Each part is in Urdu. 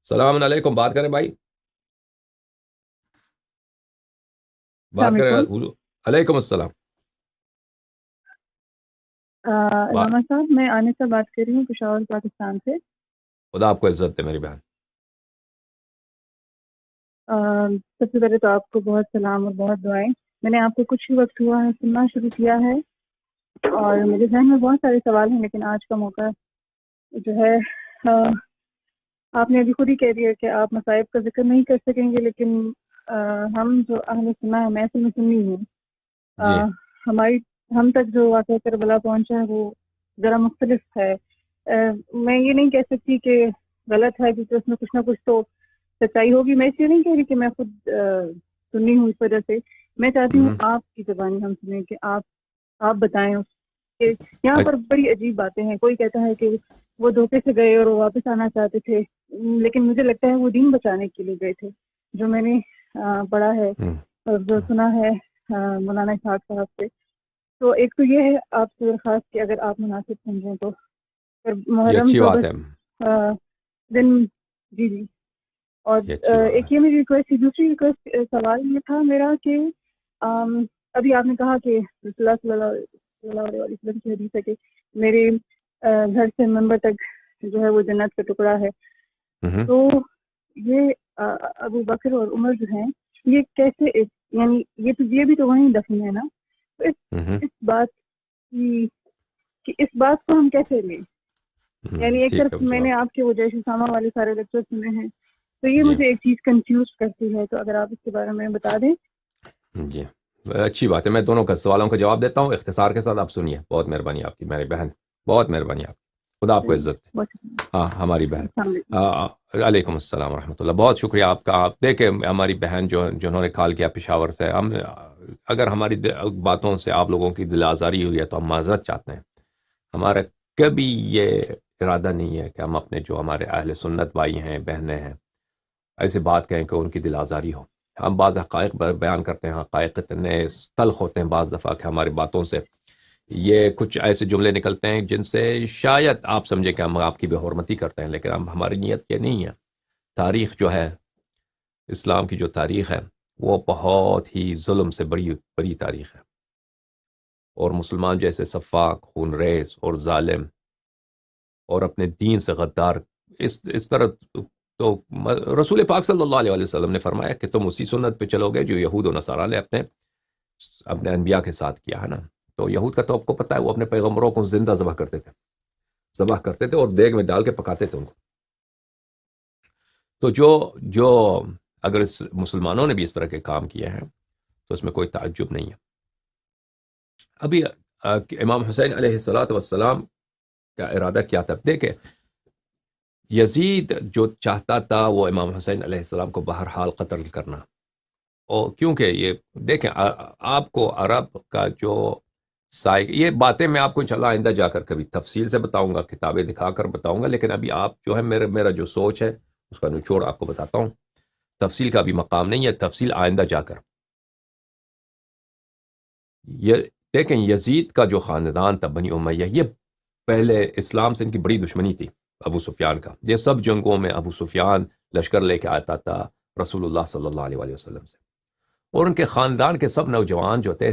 السلام علیکم، بات کریں بھائی، السلام بات کریں علیکم۔ حضور۔ علیکم السلام۔ بات، علامہ صاحب، میں آنسہ بات کر رہی ہوں پشاور پاکستان سے۔ خدا آپ کو عزت دے میری بہن۔ سب سے پہلے تو آپ کو بہت سلام اور بہت دعائیں۔ میں نے آپ کو کچھ ہی وقت ہوا ہے سننا شروع کیا ہے، اور میرے ذہن میں بہت سارے سوال ہیں، لیکن آج کا موقع جو ہے، آ، آپ نے ابھی خود ہی کہہ دیا کہ آپ مصائب کا ذکر نہیں کر سکیں گے، لیکن ہم جو اہل سننا ہے، میں اصل میں سنی ہوں۔ جی ہماری ہم تک جو واقعہ کربلا پہنچا ہے وہ ذرا مختلف ہے۔ میں یہ نہیں کہہ سکتی کہ غلط ہے، کیونکہ اس میں کچھ نہ کچھ تو سچائی ہوگی۔ میں اس لیے نہیں کہہ رہی کہ میں خود سنی ہوں، اس وجہ سے میں چاہتی ہوں ہوں، آپ کی زبانی ہم سنیں، کہ آپ بتائیں کہ یہاں پر بڑی عجیب باتیں ہیں۔ کوئی کہتا ہے کہ وہ دھوکے سے گئے اور وہ واپس آنا چاہتے تھے، لیکن مجھے لگتا ہے وہ دین بچانے کے لیے گئے تھے، جو میں نے پڑھا ہے ہوں، اور جو سنا ہے مولانا اسحاق صاحب سے۔ تو ایک تو یہ ہے آپ سے درخواست کہ اگر آپ مناسب سمجھیں تو پھر یہ محرم اچھی تو بات بس ہے، دن، جی جی۔ اور یہ اچھی بات ہے۔ ایک یہ میری ریکویسٹ تھی، دوسری ریکویسٹ سوال یہ تھا میرا کہ آم، ابھی آپ نے کہا کہ رسول اللہ صلی اللہ علیہ وسلم کی حدیث ہے کہ میرے گھر سے منبر تک جو ہے وہ جنت کا ٹکڑا ہے۔ ہوں، تو یہ ابو بکر اور عمر جو ہیں، یہ کیسے یعنی یہ بھی تو وہیں دفن ہے نا؟ تو ہوں، اس بات کی کہ اس بات کو ہم کیسے لیں؟ یعنی ایک ٹھیک ہے طرف میں جواب۔ نے آپ کے وہ جیش اسامہ والے سارے لیکچر سنے ہیں، تو یہ جی مجھے ایک چیز کنفیوز کرتی ہے، تو اگر آپ اس کے بارے میں بتا دیں۔ جی، اچھی بات ہے، میں دونوں کا سوالوں کا جواب دیتا ہوں اختصار کے ساتھ، آپ سنیے۔ بہت مہربانی آپ کی میری بہن، بہت مہربانی آپ کی، خدا آپ کو عزت دے۔ بہت شکریہ۔ ہاں ہماری بہن، السلام علیکم۔ علیکم السلام ورحمۃ اللہ، بہت شکریہ آپ کا۔ آپ دیکھیں ہماری بہن جنہوں نے کال کیا پشاور سے، ہم اگر ہماری باتوں سے آپ لوگوں کی دل آزاری ہوئی ہے تو ہم معذرت چاہتے ہیں۔ ہمارا کبھی یہ ارادہ نہیں ہے کہ ہم اپنے جو ہمارے اہل سنت بھائی ہیں بہنیں ہیں ایسے بات کہیں کہ ان کی دل آزاری ہو۔ ہم بعض حقائق بیان کرتے ہیں، حقائق اتنے تلخ ہوتے ہیں بعض دفعہ کہ ہماری باتوں سے یہ کچھ ایسے جملے نکلتے ہیں جن سے شاید آپ سمجھیں کہ ہم آپ کی بے حرمتی کرتے ہیں، لیکن ہماری نیت یہ نہیں ہے۔ تاریخ جو ہے، اسلام کی جو تاریخ ہے، وہ بہت ہی ظلم سے بڑی بڑی تاریخ ہے، اور مسلمان جیسے سفاک، خون ریز اور ظالم اور اپنے دین سے غدار، اس طرح تو رسول پاک صلی اللہ علیہ وسلم نے فرمایا کہ تم اسی سنت پہ چلو گے جو یہود و نصارہ نے اپنے اپنے انبیاء کے ساتھ کیا ہے نا۔ تو یہود کا تو آپ کو پتہ ہے، وہ اپنے پیغمبروں کو زندہ ذبح کرتے تھے اور دیگ میں ڈال کے پکاتے تھے ان کو۔ تو جو اگر مسلمانوں نے بھی اس طرح کے کام کیے ہیں تو اس میں کوئی تعجب نہیں ہے۔ ابھی امام حسین علیہ الصلاۃ والسلام کا ارادہ کیا تھا؟ دیکھیں، یزید جو چاہتا تھا وہ امام حسین علیہ السلام کو بہرحال قتل کرنا، اور کیونکہ یہ دیکھیں آپ کو عرب کا جو یہ باتیں میں آپ کو انشاءاللہ آئندہ جا کر کبھی تفصیل سے بتاؤں گا، کتابیں دکھا کر بتاؤں گا، لیکن ابھی آپ جو ہے میرا جو سوچ ہے اس کا نچوڑ آپ کو بتاتا ہوں۔ تفصیل کا بھی مقام نہیں ہے، تفصیل آئندہ جا کر۔ یہ دیکھیں، یزید کا جو خاندان تھا بنی امیہ، یہ پہلے اسلام سے ان کی بڑی دشمنی تھی ابو سفیان کا۔ یہ سب جنگوں میں ابو سفیان لشکر لے کے آتا تھا رسول اللہ صلی اللہ علیہ وسلم سے، اور ان کے خاندان کے سب نوجوان جو تھے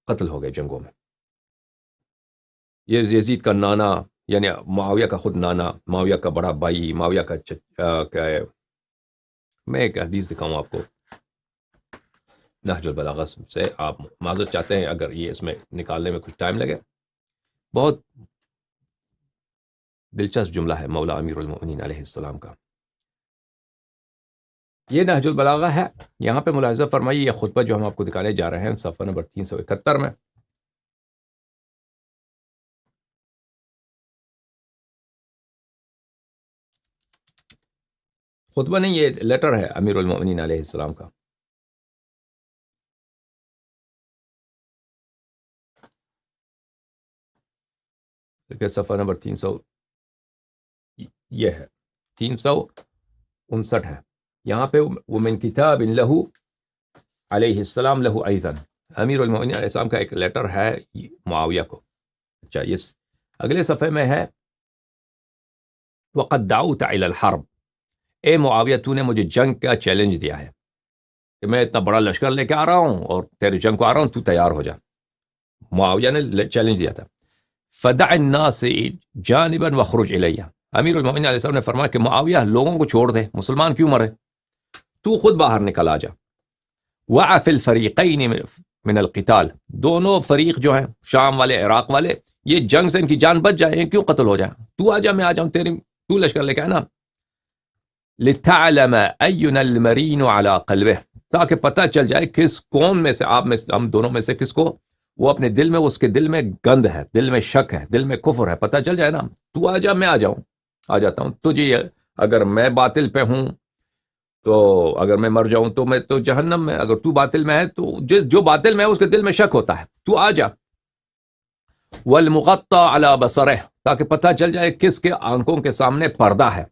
قتل ہو گئے جنگوں میں۔ یہ یزید کا نانا، یعنی معاویہ کا خود نانا، معاویہ کا بڑا بھائی، معاویہ کا کیا ہے، میں ایک حدیث دکھاؤں آپ کو نہج البلاغہ سے، آپ معذرت چاہتے ہیں اگر یہ اس میں نکالنے میں کچھ ٹائم لگے۔ بہت دلچسپ جملہ ہے مولا امیر المؤمنین علیہ السلام کا۔ یہ نہج البلاغہ ہے، یہاں پہ ملاحظہ فرمائیے یہ خطبہ جو ہم آپ کو دکھانے جا رہے ہیں صفحہ نمبر 371 میں۔ خطبہ نہیں، یہ لیٹر ہے امیر المؤمنین علیہ السلام کا۔ دیکھیں صفحہ نمبر 300، یہ ہے 359 ہے، یہاں پہ وہ من کتاب لہو علیہ السلام لہو ایضا، امیر المؤمنین علیہ السلام کا ایک لیٹر ہے معاویہ کو۔ اچھا، یہ اگلے صفحے میں ہے وقد دعوت الى الحرب، اے معاویہ تو نے مجھے جنگ کا چیلنج دیا ہے کہ میں اتنا بڑا لشکر لے کے آ رہا ہوں اور تیرے جنگ کو آ رہا ہوں، تو تیار ہو جا. معاویہ نے چیلنج دیا تھا. فدع الناس جانبا وخرج الیہ. امیر المومنین علیہ السلام نے فرمایا کہ معاویہ لوگوں کو چھوڑ دے، مسلمان کیوں مرے، تو خود باہر نکل آ جا. وقع فی الفریقین من القتال. دونوں فریق جو ہیں، شام والے عراق والے، یہ جنگ سے ان کی جان بچ جائے، کیوں قتل ہو جائے. تو آ جا، میں آ جاؤں، تو لشکر لے کے آنا. لتعلم اینا المرین علی قلبہ. تاکہ پتہ چل جائے کس کون میں سے آپ میں ہم دونوں میں سے کس کو وہ اپنے دل میں، اس کے دل میں گند ہے، دل میں شک ہے، دل میں کفر ہے، پتہ چل جائے نا. تو آ جا، میں آ جاتا ہوں. تجھے اگر میں باطل پہ ہوں تو اگر میں مر جاؤں تو میں تو جہنم میں، اگر تو باطل میں ہے تو جو باطل میں ہے اس کے دل میں شک ہوتا ہے، تو آ جا. والمغطى على بصره. تاکہ پتہ چل جائے کس کے آنکھوں کے سامنے پردہ ہے.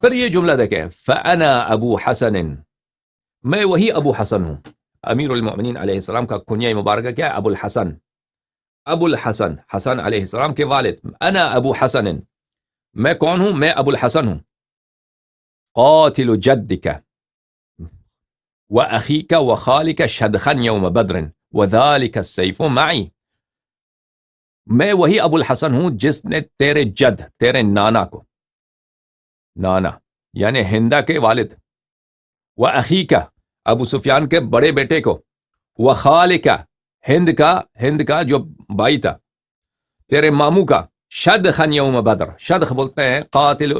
پھر یہ جملہ دیکھیں، فانا ابو حسن. میں وہی ابو حسن ہوں. امیر المؤمنین علیہ السلام کا کنیہ مبارکہ کیا ہے؟ ابو الحسن. ابو الحسن، حسن علیہ السلام کے والد. انا ابو حسن. میں کون ہوں؟ میں ابو الحسن ہوں. قاتل جدک واخیک وخالک شدخا یوم بدر وذلک السیف معی. میں وہی ابو الحسن ہوں جس نے تیرے جد، تیرے نانا کو، نانا یعنی ہندا کے والد، واخیک ابو سفیان کے بڑے بیٹے کو، وخالک ہند کا جو بھائی تھا، تیرے ماموں کا، شدخا یوم بدر. شدخ بولتے ہیں قاتل،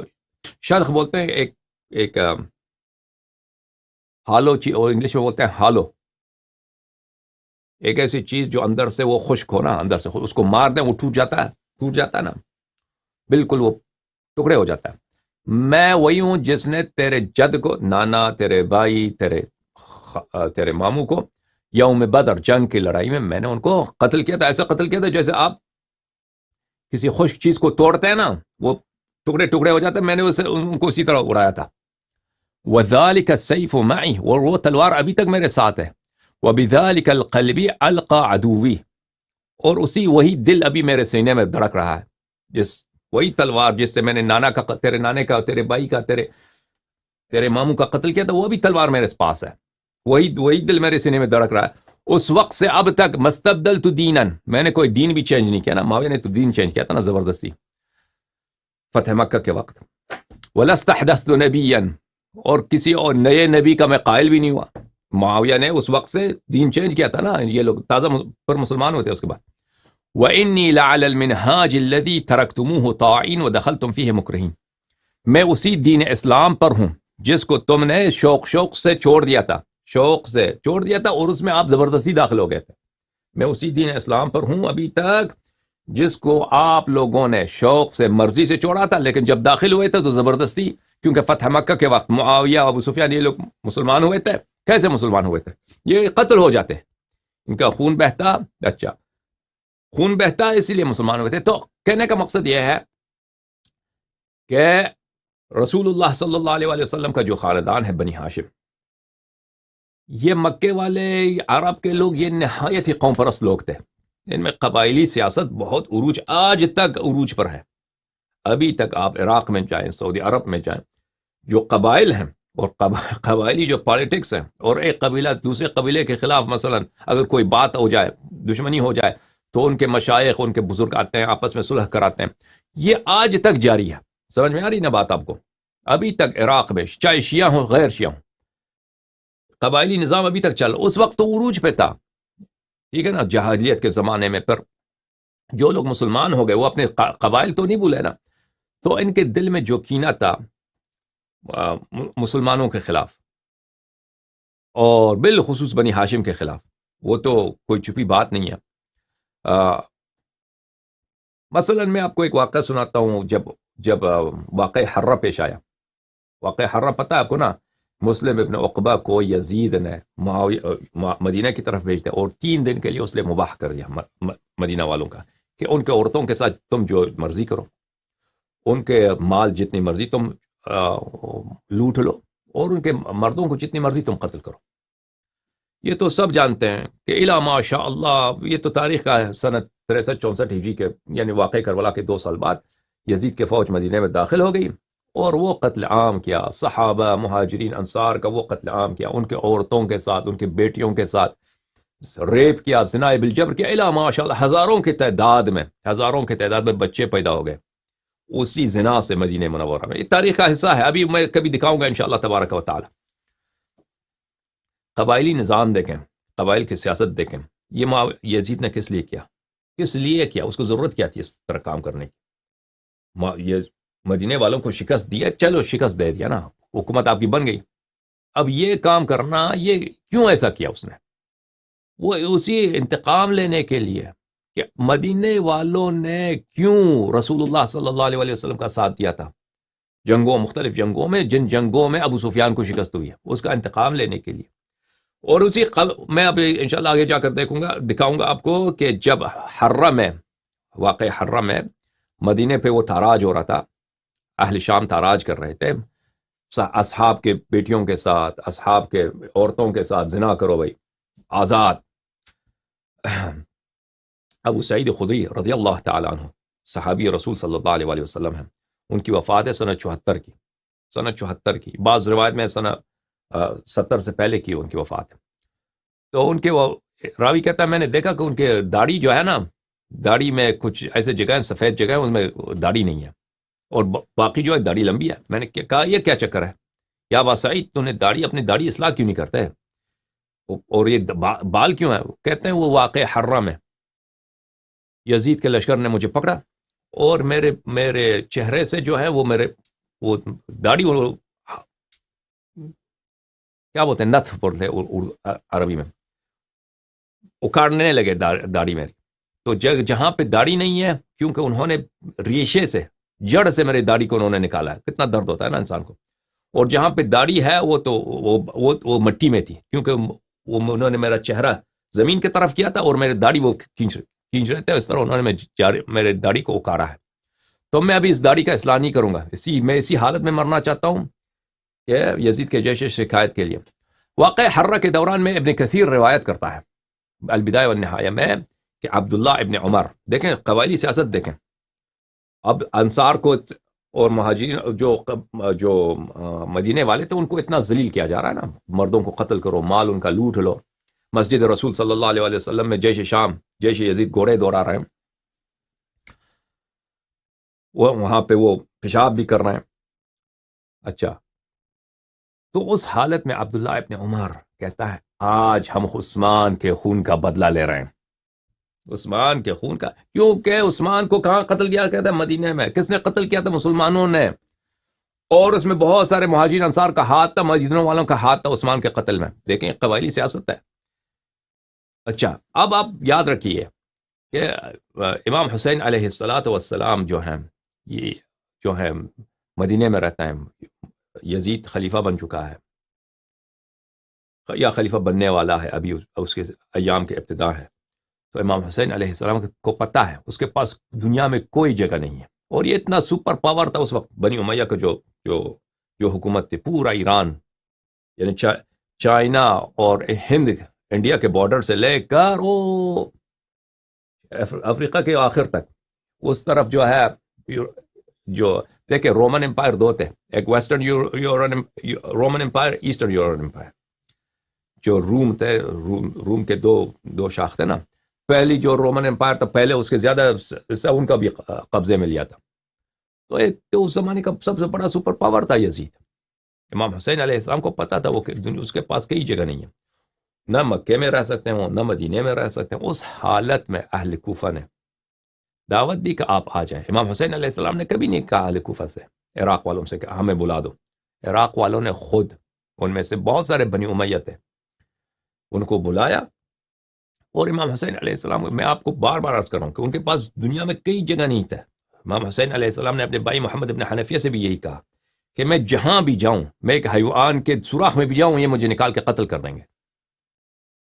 شدخ بولتے ہیں ایک ہالو چیز، اور انگلش میں بولتے ہیں ہالو، ایک ایسی چیز جو اندر سے وہ خشک ہو نا، اندر سے اس کو مار دیں وہ ٹوٹ جاتا ہے نا، بالکل وہ ٹکڑے ہو جاتا ہے. میں وہی ہوں جس نے تیرے جد کو، نانا، تیرے بھائی، تیرے ماموں کو یوم بدر، جنگ کی لڑائی میں نے ان کو قتل کیا تھا. ایسا قتل کیا تھا جیسے آپ کسی خشک چیز کو توڑتے ہیں نا، وہ ٹکڑے ٹکڑے ہو جاتے ہیں. میں نے ان کو اسی طرح اڑایا تھا. وذلك السيف معي. اور وہ تلوار ابھی تک میرے ساتھ ہے. وبذلك القلب القى عدوي. اور وہی دل ابھی میرے سینے میں دھڑک رہا ہے، وہی تلوار جس سے میں نے تیرے نانے کا، تیرے بھائی کا، تیرے ماموں کا قتل کیا تھا، وہ بھی تلوار میرے پاس ہے. وہی دل میرے سینے میں دھڑک رہا ہے. اس وقت سے اب تک مستبدلت دینا. میں نے کوئی دین بھی چینج نہیں کیا نا. معاویہ نے تو دین چینج کیا تھا نا زبردستی فتح مکہ کے وقت. ولست احدثت نبیا. اور کسی اور نئے نبی کا میں قائل بھی نہیں ہوا. معاویہ نے اس وقت سے دین چینج کیا تھا نا، یہ لوگ تازہ پر مسلمان ہوتے اس کے بعد. وَإِنِّي لَعَلَى الْمِنْهَاجِ الَّذِي تَرَكْتُمُوهُ طَاعِينَ وَدَخَلْتُمْ فِيهِ مُكْرِهِينَ. میں اسی دین اسلام پر ہوں جس کو تم نے شوق سے چھوڑ دیا تھا، اور اس میں آپ زبردستی داخل ہو گئے تھے. میں اسی دین اسلام پر ہوں ابھی تک جس کو آپ لوگوں نے شوق سے، مرضی سے چھوڑا تھا، لیکن جب داخل ہوئے تھے تو زبردستی. کیونکہ فتح مکہ کے وقت معاویہ، ابو سفیان، یہ لوگ مسلمان ہوئے تھے. کیسے مسلمان ہوئے تھے؟ یہ قتل ہو جاتے، ان کا خون بہتا. اچھا، خون بہتا اسی لیے مسلمان ہوئے تھے. تو کہنے کا مقصد یہ ہے کہ رسول اللہ صلی اللہ علیہ وآلہ وسلم کا جو خاندان ہے بنی ہاشم، یہ مکے والے عرب کے لوگ یہ نہایت ہی قوم پرست لوگ تھے. ان میں قبائلی سیاست بہت عروج، آج تک عروج پر ہے. ابھی تک آپ عراق میں جائیں، سعودی عرب میں جائیں، جو قبائل ہیں اور قبائلی جو پالیٹکس ہیں، اور ایک قبیلہ دوسرے قبیلے کے خلاف مثلا اگر کوئی بات ہو جائے، دشمنی ہو جائے، تو ان کے مشائخ، ان کے بزرگ آتے ہیں، آپس میں صلح کراتے ہیں. یہ آج تک جاری ہے. سمجھ میں آ رہی نا بات آپ کو؟ ابھی تک عراق میں چاہے شیعہ ہوں غیر شیعہ ہوں، قبائلی نظام ابھی تک چل. اس وقت تو عروج پہ تھا، ٹھیک ہے نا، جاہلیت کے زمانے میں. پر جو لوگ مسلمان ہو گئے وہ اپنے قبائل تو نہیں بھولے نا. تو ان کے دل میں جو کینہ تھا مسلمانوں کے خلاف، اور بالخصوص بنی ہاشم کے خلاف، وہ تو کوئی چھپی بات نہیں ہے. مثلا میں آپ کو ایک واقعہ سناتا ہوں. جب واقع حرہ پیش آیا، واقع حرہ پتہ ہے آپ کو نا، مسلم ابن عقبہ کو یزید نے مدینہ کی طرف بھیجتے، اور 3 دن کے لیے اس نے مباح کر دیا مدینہ والوں کا کہ ان کے عورتوں کے ساتھ تم جو مرضی کرو، ان کے مال جتنی مرضی تم لوٹ لو، اور ان کے مردوں کو جتنی مرضی تم قتل کرو. یہ تو سب جانتے ہیں کہ الا ماشاء اللہ، یہ تو تاریخ کا ہے. سنت 63-64 ہجری کے، یعنی واقع کربلا کے 2 سال بعد یزید کے فوج مدینہ میں داخل ہو گئی، اور وہ قتل عام کیا، صحابہ مہاجرین انصار کا وہ قتل عام کیا، ان کے عورتوں کے ساتھ، ان کے بیٹیوں کے ساتھ ریپ کیا، زنا بالجبر کیا، الا ماشاء اللہ ہزاروں کی تعداد میں بچے پیدا ہو گئے اسی زنا سے مدینہ منورہ میں. یہ تاریخ کا حصہ ہے، ابھی میں کبھی دکھاؤں گا انشاءاللہ تبارک و تعالی. قبائلی نظام دیکھیں، قبائل کی سیاست دیکھیں، یہ یزید نے کس لیے کیا، اس کو ضرورت کیا تھی اس طرح کام کرنے کی؟ یہ مدینے والوں کو شکست دیا، چلو شکست دے دیا نا، حکومت آپ کی بن گئی. اب یہ کام کرنا، یہ کیوں ایسا کیا اس نے؟ وہ اسی انتقام لینے کے لیے کہ مدینے والوں نے کیوں رسول اللہ صلی اللہ علیہ وسلم کا ساتھ دیا تھا مختلف جنگوں میں، جن جنگوں میں ابو سفیان کو شکست ہوئی ہے، اس کا انتقام لینے کے لیے. اور اسی میں اب انشاءاللہ آگے جا کر دکھاؤں گا آپ کو کہ جب واقع حرہ میں مدینے پہ وہ تاراج ہو رہا تھا، اہل شام تاراج کر رہے تھے اصحاب کے بیٹیوں کے ساتھ، اصحاب کے عورتوں کے ساتھ زنا کرو بھائی، آزاد. ابو سعید خدری رضی اللہ تعالیٰ عنہ صحابی رسول صلی اللہ علیہ وسلم ہیں، ان کی وفات ہے سنہ 74 کی، بعض روایت میں سنہ 70 سے پہلے کی ان کی وفات ہے. تو ان کے راوی کہتا ہے میں نے دیکھا کہ ان کے داڑھی جو ہے نا، داڑھی میں کچھ ایسے جگہیں سفید جگہ ان میں داڑھی نہیں ہے، اور باقی جو ہے داڑھی لمبی ہے. میں نے کہا یہ کیا چکر ہے یا ابا سعید، تو نے اپنی داڑھی اصلاح کیوں نہیں کرتے، اور یہ بال کیوں ہے؟ کہتے ہیں وہ واقع حرہ میں یزید کے لشکر نے مجھے پکڑا، اور میرے چہرے سے جو ہے وہ داڑھی، کیا بولتے ہیں، نتف بولتے ہیں عربی میں، اکاڑنے لگے داڑھی میری. تو جہاں پہ داڑھی نہیں ہے، کیونکہ انہوں نے ریشے سے، جڑ سے میری داڑھی کو انہوں نے نکالا ہے. کتنا درد ہوتا ہے نا انسان کو. اور جہاں پہ داڑھی ہے وہ مٹی میں تھی، کیونکہ انہوں نے میرا چہرہ زمین کی طرف کیا تھا اور میری داڑھی وہ کھینچ رہے تھے، اس طرح انہوں نے میرے داڑھی کو اکاڑا ہے. تو میں ابھی اس داڑھی کا اصلاح نہیں کروں گا، میں اسی حالت میں مرنا چاہتا ہوں کہ یزید کے جیش شکایت کے لیے. واقع حرہ کے دوران میں ابن کثیر روایت کرتا ہے البدایہ والنہایہ میں کہ عبداللہ ابن عمر، دیکھیں قبائلی سیاست دیکھیں، اب انصار کو اور مہاجرین جو مدینے والے تھے ان کو اتنا ذلیل کیا جا رہا ہے نا، مردوں کو قتل کرو، مال ان کا لوٹ لو. مسجد رسول صلی اللہ علیہ وسلم میں جیش یزید گھوڑے دوڑا رہے ہیں، وہاں پہ وہ پیشاب بھی کر رہے ہیں. اچھا، تو اس حالت میں عبداللہ ابن عمر کہتا ہے آج ہم عثمان کے خون کا بدلہ لے رہے ہیں. عثمان کے خون کا، کیونکہ عثمان کو کہاں قتل کیا؟ کہتا ہے مدینے میں. کس نے قتل کیا تھا؟ مسلمانوں نے. اور اس میں بہت سارے مہاجرین انصار کا ہاتھ تھا، مدینہ والوں کا ہاتھ تھا عثمان کے قتل میں. دیکھیں قبائلی سیاست ہے. اچھا، اب آپ یاد رکھیے کہ امام حسین علیہ السلام جو ہیں، یہ جو ہے مدینے میں رہتا ہے، یزید خلیفہ بن چکا ہے یا خلیفہ بننے والا ہے، ابھی اس کے ایام کے ابتدا ہے. تو امام حسین علیہ السلام کو پتہ ہے اس کے پاس دنیا میں کوئی جگہ نہیں ہے، اور یہ اتنا سپر پاور تھا اس وقت. بنی امیہ کا جو حکومت تھی، پورا ایران یعنی چائنا اور ہند، انڈیا کے بارڈر سے لے کر وہ افریقہ کے آخر تک، اس طرف جو ہے، جو دیکھیں رومن امپائر دو تھے، ایک ویسٹرن رومن امپائر، ایسٹرن یورین امپائر. جو روم تھے، روم کے دو شاخ تھے نا. پہلی جو رومن امپائر تھا، پہلے اس کے زیادہ حصہ ان کا بھی قبضے میں لیا تھا. تو اس زمانے کا سب سے بڑا سپر پاور تھا یزید. امام حسین علیہ السلام کو پتا تھا وہ اس کے پاس کئی جگہ نہیں ہے، نہ مکے میں رہ سکتے ہیں، نہ مدینے میں رہ سکتے ہیں. اس حالت میں اہل کوفہ نے دعوت دی کہ آپ آ جائیں. امام حسین علیہ السلام نے کبھی نہیں کہا اہل کوفہ سے، عراق والوں سے کہ ہمیں بلا دو. عراق والوں نے خود، ان میں سے بہت سارے بنی امیہ تھے، ان کو بلایا. اور امام حسین علیہ السلام، میں آپ کو بار بار عرض کر رہا ہوں کہ ان کے پاس دنیا میں کئی جگہ نہیں تھا. امام حسین علیہ السلام نے اپنے بھائی محمد ابن حنفیہ سے بھی یہی کہا کہ میں جہاں بھی جاؤں، میں ایک حیوان کے سوراخ میں بھی جاؤں، یہ مجھے نکال کے قتل کر دیں گے.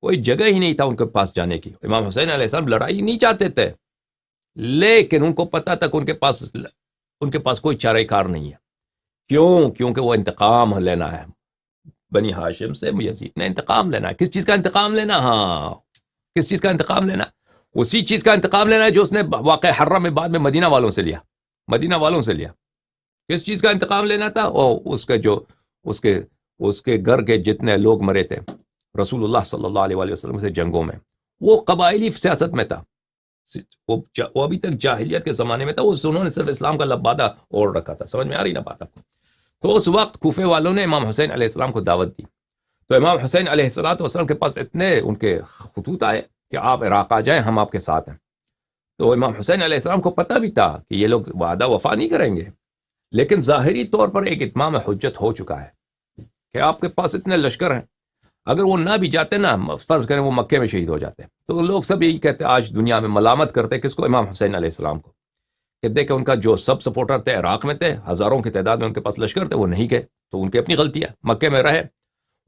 کوئی جگہ ہی نہیں تھا ان کے پاس جانے کی. امام حسین علیہ السلام لڑائی نہیں چاہتے تھے، لیکن ان کو پتا تھا کہ ان کے پاس کوئی چارہ کار نہیں ہے. کیونکہ وہ انتقام لینا ہے بنی ہاشم سے. یزید نے انتقام لینا ہے. کس چیز کا انتقام لینا؟ کس چیز کا انتقام لینا؟ اسی چیز کا انتقام لینا ہے جو اس نے واقع حرہ میں بعد میں مدینہ والوں سے لیا. کس چیز کا انتقام لینا تھا؟ اور اس کے گھر کے جتنے لوگ مرے تھے رسول اللہ صلی اللہ علیہ وسلم سے جنگوں میں، وہ قبائلی سیاست میں تھا، وہ ابھی تک جاہلیت کے زمانے میں تھا، انہوں نے صرف اسلام کا لبادہ اوڑھ رکھا تھا. سمجھ میں آ رہی نا بات آپ کو؟ تو اس وقت کوفے والوں نے امام حسین علیہ السلام کو دعوت دی. تو امام حسین علیہ السلام کے پاس اتنے ان کے خطوط آئے کہ آپ عراق آ جائیں، ہم آپ کے ساتھ ہیں. تو امام حسین علیہ السلام کو پتہ بھی تھا کہ یہ لوگ وعدہ وفا نہیں کریں گے، لیکن ظاہری طور پر ایک اتمام حجت ہو چکا ہے کہ آپ کے پاس اتنے لشکر ہیں، اگر وہ نہ بھی جاتے نا، فرض کریں وہ مکے میں شہید ہو جاتے، تو لوگ سب یہی کہتے آج دنیا میں ملامت کرتے کس کو؟ امام حسین علیہ السلام کو، کہ دیکھیں ان کا جو سب سپورٹر تھے عراق میں تھے، ہزاروں کی تعداد میں ان کے پاس لشکر تھے، وہ نہیں گئے، تو ان کی اپنی غلطی ہے. مکے میں رہے،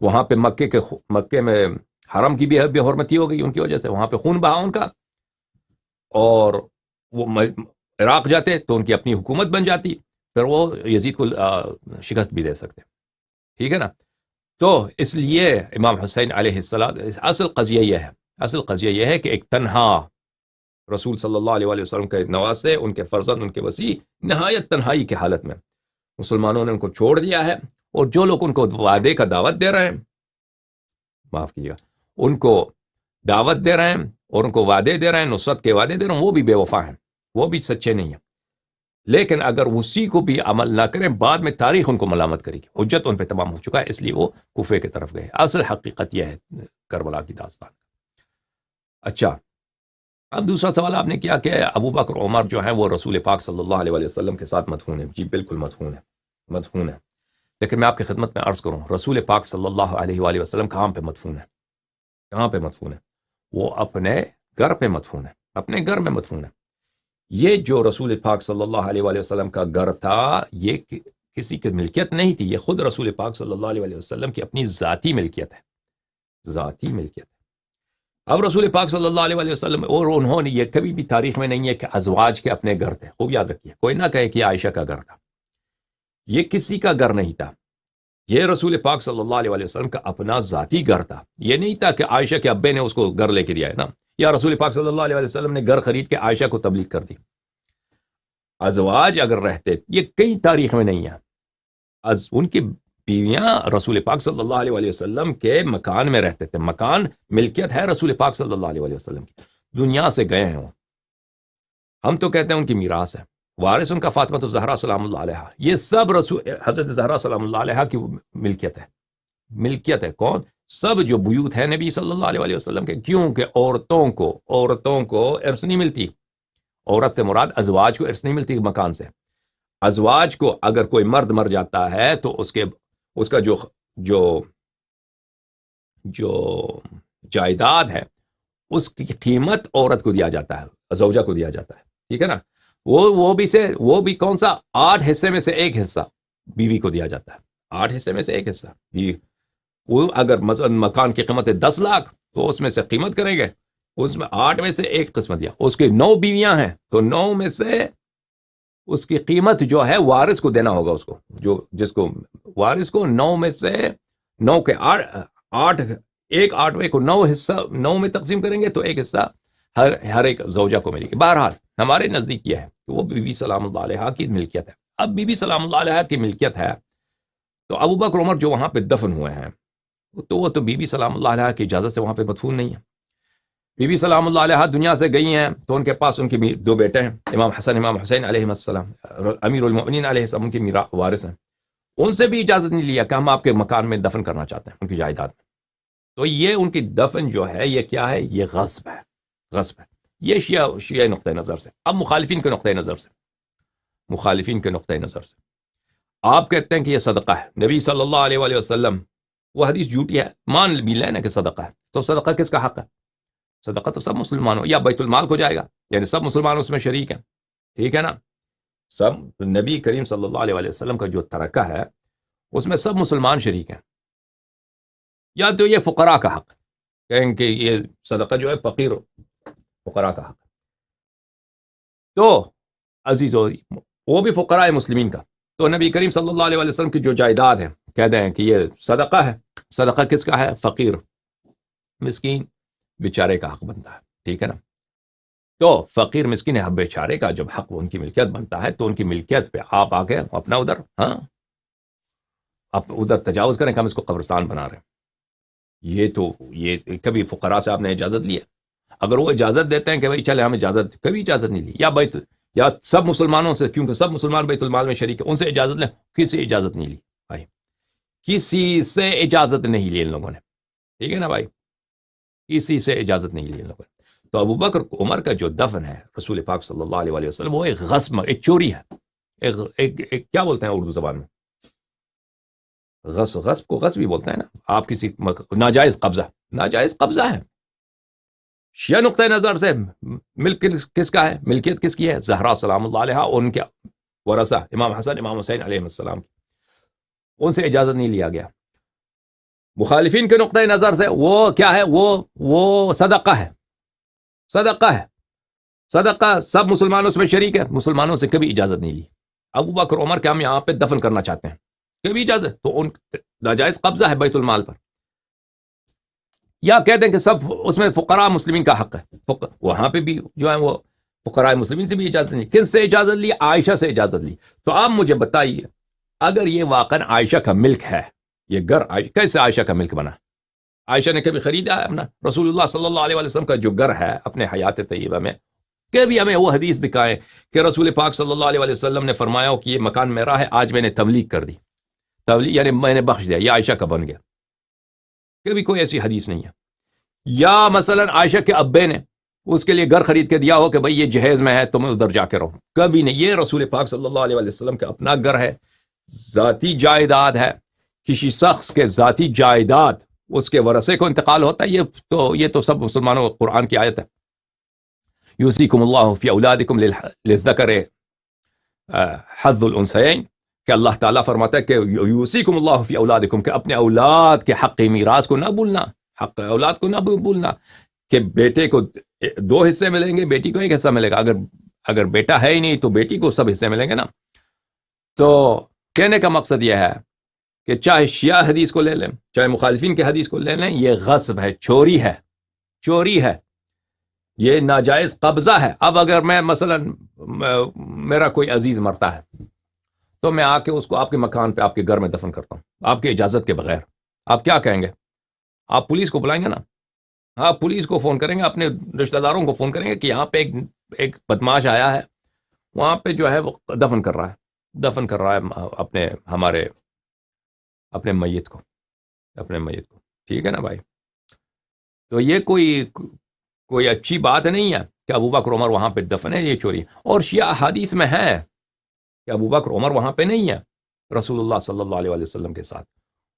وہاں پہ مکے میں حرم کی بھی بے حرمتی ہو گئی ان کی وجہ سے، وہاں پہ خون بہا ان کا، اور وہ عراق جاتے تو ان کی اپنی حکومت بن جاتی، پھر وہ یزید کو شکست بھی دے سکتے. ٹھیک ہے نا؟ تو اس لیے امام حسین علیہ السلام، اصل قضیہ یہ ہے کہ ایک تنہا رسول صلی اللہ علیہ وسلم کے نواسے، ان کے فرزند، ان کے وسیع، نہایت تنہائی کی حالت میں مسلمانوں نے ان کو چھوڑ دیا ہے. اور جو لوگ ان کو وعدے کا دعوت دے رہے ہیں، معاف کیجیے گا، ان کو دعوت دے رہے ہیں اور ان کو وعدے دے رہے ہیں، نصرت کے وعدے دے رہے ہیں، وہ بھی بے وفا ہیں، وہ بھی سچے نہیں ہیں. لیکن اگر اسی کو بھی عمل نہ کریں، بعد میں تاریخ ان کو ملامت کرے گی، حجت ان پہ تمام ہو چکا ہے، اس لیے وہ کوفے کی طرف گئے. اصل حقیقت یہ ہے کربلا کی داستان. اچھا، اب دوسرا سوال آپ نے کیا کہ ابو بکر عمر جو ہیں وہ رسول پاک صلی اللہ علیہ وسلم کے ساتھ مدفون ہیں. جی بالکل مدفون ہے. لیکن میں آپ کی خدمت میں عرض کروں، رسول پاک صلی اللہ علیہ وآلہ وسلم کہاں پہ مدفون ہے؟ کہاں پہ مدفون ہے؟ وہ اپنے گھر پہ مدفون ہے، اپنے گھر میں مدفون ہے. یہ جو رسول پاک صلی اللہ علیہ وآلہ وسلم کا گھر تھا، یہ کسی کی ملکیت نہیں تھی، یہ خود رسول پاک صلی اللہ علیہ وسلم کی اپنی ذاتی ملکیت ہے. ذاتی ملکیت ہے. اب رسول پاک صلی اللہ علیہ وسلم اور انہوں نے، یہ کبھی بھی تاریخ میں نہیں ہے کہ ازواج کے اپنے گھر تھے. خوب یاد رکھیے، کوئی نہ کہے کہ عائشہ کا گھر تھا، یہ کسی کا گھر نہیں تھا. یہ رسول پاک صلی اللہ علیہ وسلم کا اپنا ذاتی گھر تھا. یہ نہیں تھا کہ عائشہ کے ابے نے اس کو گھر لے کے دیا ہے نا، یا رسول پاک صلی اللہ علیہ وسلم نے گھر خرید کے عائشہ کو تبلیغ کر دی. ازواج اگر رہتے، یہ کئی تاریخ میں نہیں ہے، ان کی بیویاں رسول پاک صلی اللہ علیہ وسلم کے مکان میں رہتے تھے. مکان ملکیت ہے رسول پاک صلی اللہ علیہ وسلم کی. دنیا سے گئے ہیں وہ، ہم تو کہتے ہیں ان کی میراث ہے، وارث ان کا فاطمہ الزہرا سلام اللہ علیہا. یہ سب حضرت زہرا سلام اللہ علیہا کی ملکیت ہے. ملکیت ہے کون؟ سب جو بیوت ہے نبی صلی اللہ علیہ وسلم کے. کیونکہ عورتوں کو ارث نہیں ملتی. عورت سے مراد ازواج کو ارث نہیں ملتی مکان سے. ازواج کو اگر کوئی مرد مر جاتا ہے تو اس کا جو جائیداد ہے، اس کی قیمت عورت کو دیا جاتا ہے، زوجہ کو دیا جاتا ہے. ٹھیک ہے نا؟ وہ بھی کون سا؟ 8 حصے میں سے 1 حصہ بیوی کو دیا جاتا ہے. 8 حصے میں سے 1 حصہ بیوی. وہ اگر مثلا مکان کی قیمت ہے 10 لاکھ، تو اس میں سے قیمت کریں گے، اس میں 8 میں سے 1 قسمت دیا. اس کی 9 بیویاں ہیں، تو 9 میں سے اس کی قیمت جو ہے وارث کو دینا ہوگا. اس کو جس کو وارث کو 9 میں سے 9 کے 8 ایک 8ویں کو 9 حصہ 9 میں تقسیم کریں گے، تو 1 حصہ ہر ایک زوجہ کو ملے گی. بہرحال ہمارے نزدیک یہ ہے کہ وہ بی بی سلام اللہ علیہا کی ملکیت ہے. اب بی بی سلام اللہ علیہا کی ملکیت ہے، تو ابو بکر عمر جو وہاں پہ دفن ہوئے ہیں، تو وہ تو بی بی سلام اللہ علیہا کی اجازت سے وہاں پہ مدفون نہیں ہے. بی بی سلام اللہ علیہا دنیا سے گئی ہیں، تو ان کے پاس ان کی 2 بیٹے ہیں، امام حسن امام حسین علیہ السلام، امیر المؤمنین علیہ السلام ان کے وارث ہیں. ان سے بھی اجازت نہیں لیا کہ ہم آپ کے مکان میں دفن کرنا چاہتے ہیں، ان کی جائیداد میں. تو یہ ان کی دفن جو ہے، یہ کیا ہے؟ یہ غصب ہے. یہ شیعہ نقطۂ نظر سے. اب مخالفین کے نقطۂ نظر سے آپ کہتے ہیں کہ یہ صدقہ ہے. نبی صلی اللہ علیہ وآلہ وسلم، وہ حدیث جھوٹی ہے، مان بھی لینا کہ صدقہ ہے. تو صدقہ کس کا حق ہے؟ صدقہ تو سب مسلمانوں، یا بیت المال کو جائے گا، یعنی سب مسلمان اس میں شریک ہیں. ٹھیک ہے نا؟ سب نبی کریم صلی اللہ علیہ وآلہ وسلم کا جو ترکہ ہے، اس میں سب مسلمان شریک ہیں. یا تو یہ فقراء کا حق ہے، کہیں کہ یہ صدقہ جو ہے فقیر فقراء کا حق ہے. تو عزیزو، وہ بھی فقراء مسلمین کا. تو نبی کریم صلی اللہ علیہ وسلم کی جو جائیداد ہے، کہہ دیں کہ یہ صدقہ ہے. صدقہ کس کا ہے؟ فقیر مسکین بیچارے کا حق بنتا ہے. ٹھیک ہے نا؟ تو فقیر مسکین بیچارے کا جب حق ان کی ملکیت بنتا ہے تو ان کی ملکیت پہ آپ آ کے اپنا ادھر آپ ادھر تجاوز کریں کہ ہم اس کو قبرستان بنا رہے ہیں. یہ کبھی فقراء سے آپ نے اجازت لی ہے؟ اگر وہ اجازت دیتے ہیں کہ بھائی چلے ہم کبھی اجازت نہیں لی. یا سب مسلمانوں سے، کیونکہ سب مسلمان بیت المال میں شریک ہیں، ان سے اجازت لیں. کسی اجازت نہیں لی بھائی، کسی سے اجازت نہیں لی ان لوگوں نے. ٹھیک ہے نا بھائی، کسی سے اجازت نہیں لی ان لوگوں نے. تو ابو بکر عمر کا جو دفن ہے رسول پاک صلی اللہ علیہ وسلم، وہ ایک غصب، ایک چوری ہے. ایک کیا بولتے ہیں اردو زبان میں؟ غصب کو غصب بھی بولتے ہیں نا. آپ کسی ناجائز قبضہ ہے. شیعہ نقطۂ نظر سے ملک کس کا ہے؟ ملکیت کس کی ہے؟ زہرا سلام اللہ علیہا اور ان کے ورثہ امام حسن امام حسین علیہ السلام کی. ان سے اجازت نہیں لیا گیا. مخالفین کے نقطۂ نظر سے وہ کیا ہے؟ وہ صدقہ ہے. صدقہ سب مسلمانوں سے شریک ہے، مسلمانوں سے کبھی اجازت نہیں لی. ابو بکر عمر کے ہم یہاں پہ دفن کرنا چاہتے ہیں، کبھی اجازت؟ تو ان ناجائز قبضہ ہے بیت المال پر. یا کہتے ہیں کہ سب اس میں فقراء مسلمین کا حق ہے، وہاں پہ بھی جو ہے وہ فقراء مسلمین سے بھی اجازت نہیں. کن سے اجازت لی؟ عائشہ سے اجازت لی. تو آپ مجھے بتائیے، اگر یہ واقعا عائشہ کا ملک ہے، یہ گھر کیسے عائشہ کا ملک بنا؟ عائشہ نے کبھی خریدا ہے اپنا؟ رسول اللہ صلی اللہ علیہ وسلم کا جو گھر ہے اپنے حیات طیبہ میں، کبھی ہمیں وہ حدیث دکھائیں کہ رسول پاک صلی اللہ علیہ وسلم نے فرمایا ہو کہ یہ مکان میرا ہے، آج میں نے تملیغ کر دی. تملیغ یعنی میں نے بخش دیا، یہ عائشہ کا بن گیا. کبھی کوئی ایسی حدیث نہیں ہے. یا مثلا عائشہ کے ابے نے اس کے لیے گھر خرید کے دیا ہو کہ بھئی یہ جہیز میں ہے، تم ادھر جا کے رہو. کبھی نہیں. یہ رسول پاک صلی اللہ علیہ وسلم کا اپنا گھر ہے، ذاتی جائیداد ہے. کسی شخص کے ذاتی جائیداد اس کے ورثے کو انتقال ہوتا ہے. یہ تو سب مسلمانوں قرآن کی آیت ہے. یوصیکم اللہ فی اولادکم للذکر حظ الانثیین، کہ اللہ تعالیٰ فرماتا ہے کہ یوصیکم اللہ فی اولادکم، کہ اپنے اولاد کے حق میراث کو نہ بھولنا، حق اولاد کو نہ بھولنا، کہ بیٹے کو 2 حصے ملیں گے، بیٹی کو 1 حصہ ملے گا. اگر بیٹا ہے ہی نہیں تو بیٹی کو سب حصے ملیں گے نا. تو کہنے کا مقصد یہ ہے کہ چاہے شیعہ حدیث کو لے لیں، چاہے مخالفین کے حدیث کو لے لیں، یہ غصب ہے، چوری ہے، یہ ناجائز قبضہ ہے. اب اگر میں مثلا میرا کوئی عزیز مرتا ہے تو میں آ کے اس کو آپ کے مکان پہ، آپ کے گھر میں دفن کرتا ہوں آپ کی اجازت کے بغیر. آپ کیا کہیں گے؟ آپ پولیس کو بلائیں گے نا. آپ پولیس کو فون کریں گے، اپنے رشتہ داروں کو فون کریں گے کہ یہاں پہ ایک بدماش آیا ہے، وہاں پہ جو ہے وہ دفن کر رہا ہے اپنے میت کو. ٹھیک ہے نا بھائی؟ تو یہ کوئی اچھی بات نہیں ہے کہ ابو بکر عمر وہاں پہ دفن ہے. یہ چوری. اور شیعہ حدیث میں ہے کہ ابو بکر عمر وہاں پہ نہیں ہے رسول اللہ صلی اللہ علیہ وسلم کے ساتھ.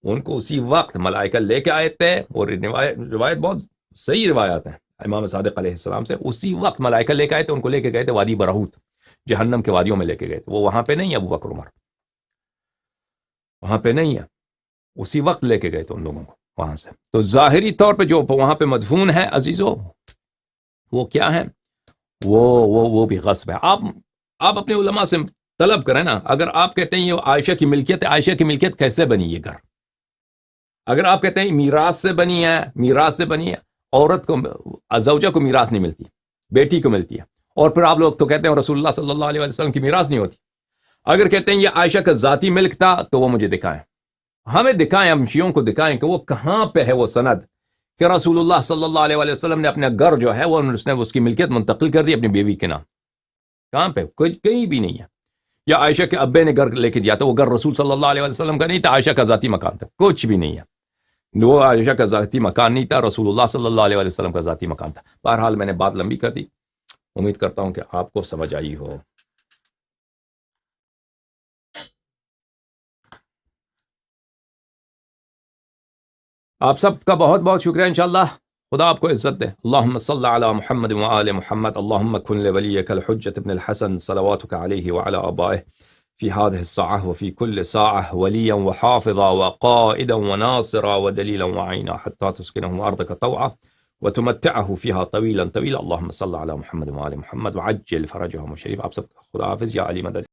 ان کو اسی وقت ملائکہ لے کے آئے تھے، اور روایت بہت صحیح روایات ہیں امام صادق علیہ السلام سے. اسی وقت ملائکہ لے کے آئے تھے، ان کو لے کے گئے تھے وادی برہوت، جہنم کے وادیوں میں لے کے گئے تھے. وہ وہاں پہ نہیں ہے، ابو بکر عمر وہاں پہ نہیں ہے. اسی وقت لے کے گئے تھے ان لوگوں کو وہاں سے. تو ظاہری طور پہ جو وہاں پہ مدفون ہے عزیزو، وہ کیا ہے؟ وہ بھی غصب ہے. آپ اپنے علماء سے طلب کریں نا. اگر آپ کہتے ہیں یہ عائشہ کی ملکیت ہے، عائشہ کی ملکیت کیسے بنی یہ گھر؟ اگر آپ کہتے ہیں میراث سے بنی ہے، عورت کو، زوجہ کو میراث نہیں ملتی، بیٹی کو ملتی ہے. اور پھر آپ لوگ تو کہتے ہیں رسول اللہ صلی اللہ علیہ وسلم کی میراث نہیں ہوتی. اگر کہتے ہیں یہ عائشہ کا ذاتی ملک تھا تو وہ مجھے دکھائیں، ہمیں دکھائیں، ہم شیعوں کو دکھائیں کہ وہ کہاں پہ ہے وہ سند کہ رسول اللہ صلی اللہ علیہ وسلم نے اپنا گھر جو ہے اس کی ملکیت منتقل کر دی اپنی بیوی کے نام. کہاں پہ؟ کہیں بھی نہیں ہے. یا عائشہ کے ابے نے گھر لے کے دیا تھا، وہ گھر رسول صلی اللہ علیہ وسلم کا نہیں تھا، عائشہ کا ذاتی مکان تھا. کچھ بھی نہیں ہے. وہ عائشہ کا ذاتی مکان نہیں تھا، رسول اللہ صلی اللہ علیہ وسلم کا ذاتی مکان تھا. بہرحال میں نے بات لمبی کر دی، امید کرتا ہوں کہ آپ کو سمجھ آئی ہو. آپ سب کا بہت بہت شکریہ. انشاءاللہ خدا آپ کو عزت دے. اللہم صل علی محمد وآل محمد. اللہم کن لولیک الحجۃ ابن الحسن صلواتک علیہ وعلی آبائہ في هذه الساعة وفي كل ساعة وليا وحافظا وقائدا وناصرا ودليلا وعينا حتى تسكنه أرضك طوعا وتمتعه فيها طويلا طويلا. اللهم صل على محمد وآل محمد وعجل فرجهم الشريف. آپ سب خدا حافظ. یا علی مدد.